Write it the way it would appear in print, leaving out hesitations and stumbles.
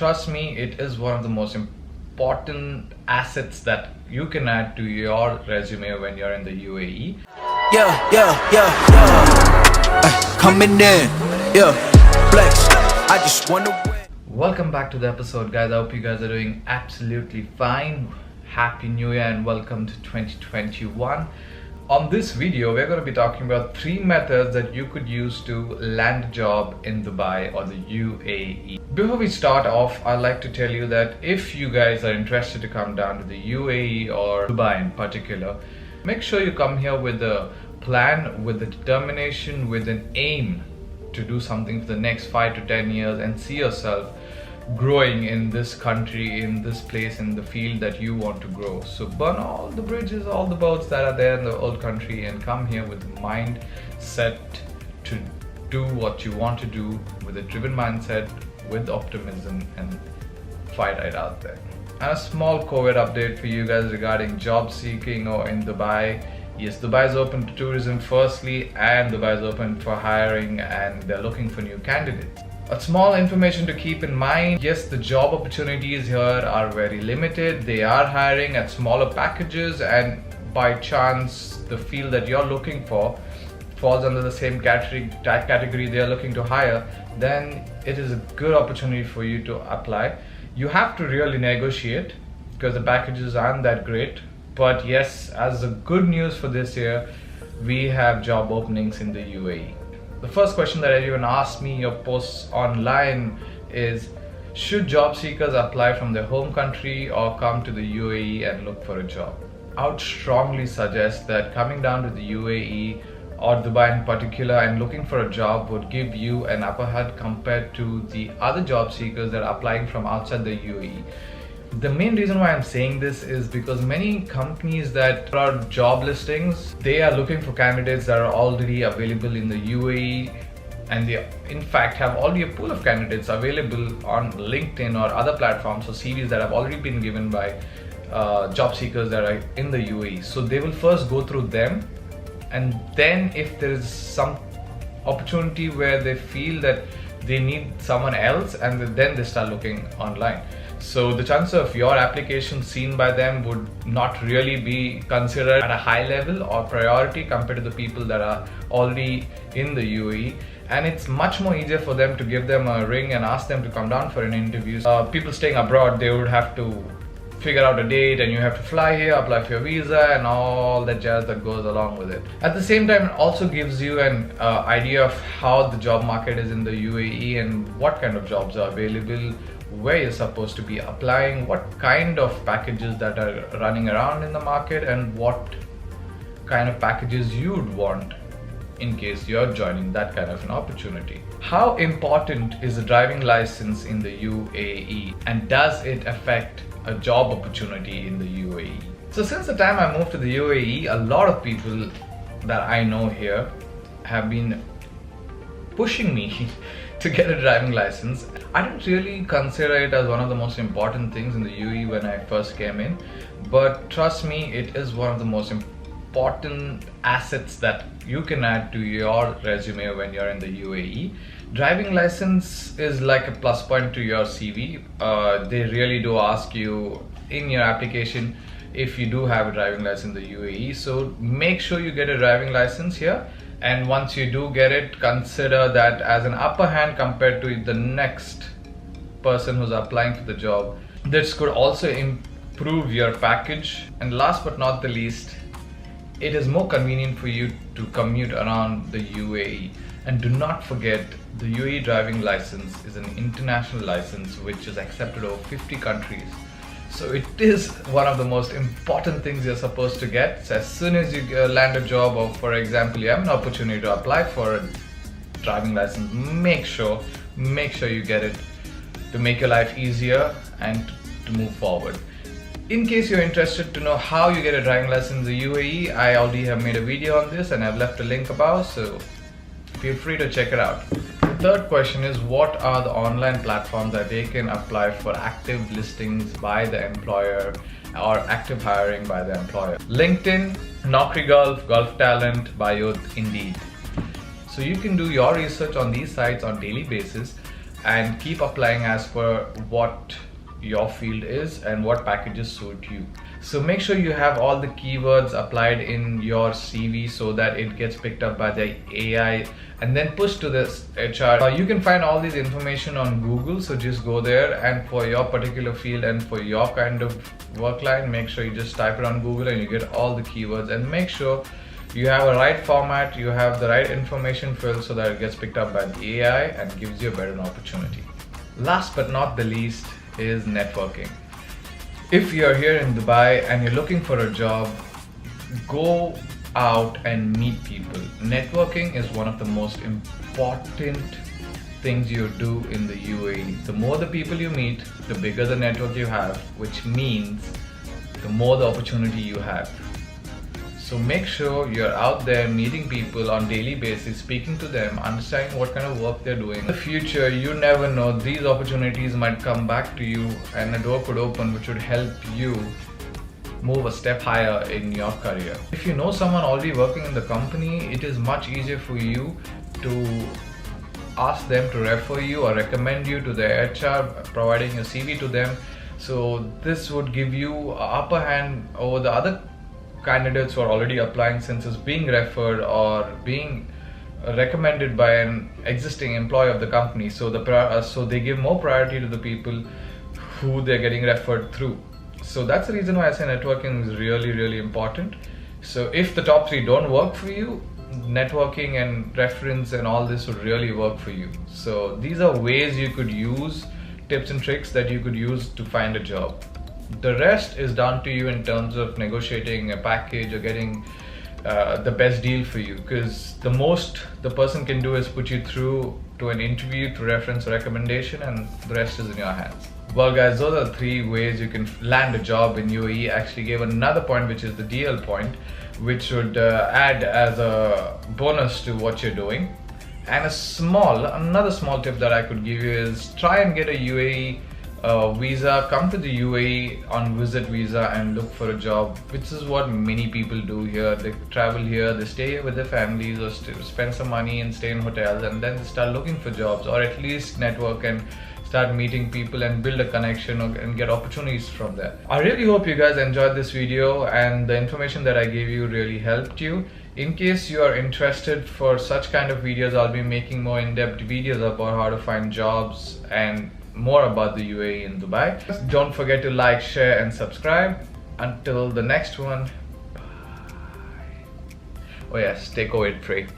trust me, it is one of the most important assets that you can add to your resume when you're in the UAE. Coming in, flex. I just wanna win. Welcome back to the episode, guys. I hope you guys are doing absolutely fine. Happy New Year and welcome to 2021. On this video, we're going to be talking about 3 methods that you could use to land a job in Dubai or the UAE. Before we start off, I'd like to tell you that if you guys are interested to come down to the UAE or Dubai in particular, make sure you come here with a plan, with a determination, with an aim to do something for the next 5 to 10 years and see yourself growing in this country, in this place, in the field that you want to grow. So burn all the bridges, all the boats that are there in the old country and come here with the mind set to do what you want to do, with a driven mindset, with optimism, and fight right out there. And a small COVID update for you guys regarding job seeking or in Dubai. Yes, Dubai is open to tourism firstly, and Dubai is open for hiring, and they're looking for new candidates. A small information to keep in mind: yes, the job opportunities here are very limited. They are hiring at smaller packages, and by chance the field that you're looking for falls under the same category they are looking to hire, then it is a good opportunity for you to apply. You have to really negotiate because the packages aren't that great. But yes, as a good news for this year, we have job openings in the UAE. The first question that everyone asks me or posts online is, should job seekers apply from their home country or come to the UAE and look for a job? I would strongly suggest that coming down to the UAE or Dubai in particular and looking for a job would give you an upper hand compared to the other job seekers that are applying from outside the UAE. The main reason why I'm saying this is because many companies that are job listings, they are looking for candidates that are already available in the UAE, and they in fact have already a pool of candidates available on LinkedIn or other platforms or CVs that have already been given by job seekers that are in the UAE. So they will first go through them, and then if there is some opportunity where they feel that they need someone else, and then they start looking online. So the chance of your application seen by them would not really be considered at a high level or priority compared to the people that are already in the UAE. And it's much more easier for them to give them a ring and ask them to come down for an interview. People staying abroad, they would have to figure out a date, and you have to fly here, apply for your visa, and all that jazz that goes along with it. At the same time, it also gives you an idea of how the job market is in the UAE and what kind of jobs are available, where you're supposed to be applying, what kind of packages that are running around in the market, and what kind of packages you'd want in case you're joining that kind of an opportunity. How important is a driving license in the UAE, and does it affect a job opportunity in the UAE? So since the time I moved to the UAE, a lot of people that I know here have been pushing me to get a driving license. I didn't really consider it as one of the most important things in the UAE when I first came in, but trust me, it is one of the most important assets that you can add to your resume when you're in the UAE. Driving license is like a plus point to your CV. They really do ask you in your application if you do have a driving license in the UAE. So make sure you get a driving license here. And once you do get it, consider that as an upper hand compared to the next person who's applying for the job. This could also improve your package. And last but not the least, it is more convenient for you to commute around the UAE. And do not forget, the UAE driving license is an international license which is accepted over 50 countries. So it is one of the most important things you're supposed to get. So as soon as you land a job, or for example you have an opportunity to apply for a driving license, make sure you get it to make your life easier and to move forward. In case you're interested to know how you get a driving license in the UAE, I already have made a video on this and I've left a link above, so feel free to check it out. The third question is, what are the online platforms that they can apply for active listings by the employer or active hiring by the employer? LinkedIn, Naukri Gulf, Gulf Talent, Byju's, Indeed. So you can do your research on these sites on daily basis and keep applying as per what your field is and what packages suit you. So make sure you have all the keywords applied in your CV so that it gets picked up by the AI and then pushed to this HR. You can find all this information on Google, so just go there, and for your particular field and for your kind of work line, make sure you just type it on Google and you get all the keywords, and make sure you have a right format, you have the right information filled so that it gets picked up by the AI and gives you a better opportunity. Last but not the least is networking. If you're here in Dubai and you're looking for a job, go out and meet people. Networking is one of the most important things you do in the UAE. The more the people you meet, the bigger the network you have, which means the more the opportunity you have. So make sure you're out there meeting people on daily basis, speaking to them, understanding what kind of work they're doing. In the future, you never know, these opportunities might come back to you and a door could open which would help you move a step higher in your career. If you know someone already working in the company, it is much easier for you to ask them to refer you or recommend you to the HR, providing your CV to them. So this would give you an upper hand over the other candidates who are already applying, since it's being referred or being recommended by an existing employee of the company. So they give more priority to the people who they're getting referred through. So that's the reason why I say networking is really important. So if the top three don't work for you, networking and reference and all this would really work for you. So these are ways you could use, tips and tricks that you could use to find a job. The rest is down to you in terms of negotiating a package or getting the best deal for you, because the most the person can do is put you through to an interview, to reference or recommendation, and the rest is in your hands. Well guys, those are the 3 ways you can land a job in UAE. I actually gave another point, which is the DL point, which would add as a bonus to what you're doing. And another small tip that I could give you is try and get a UAE visa. Come to the UAE on visit visa and look for a job, which is what many people do here. They travel here, they stay here with their families or spend some money and stay in hotels, and then they start looking for jobs, or at least network and start meeting people and build a connection and get opportunities from there. I really hope you guys enjoyed this video and the information that I gave you really helped you. In case you are interested for such kind of videos, I'll be making more in-depth videos about how to find jobs and more about the UAE in Dubai. Don't forget to like, share and subscribe. Until the next one, bye. Oh yes, stay COVID free.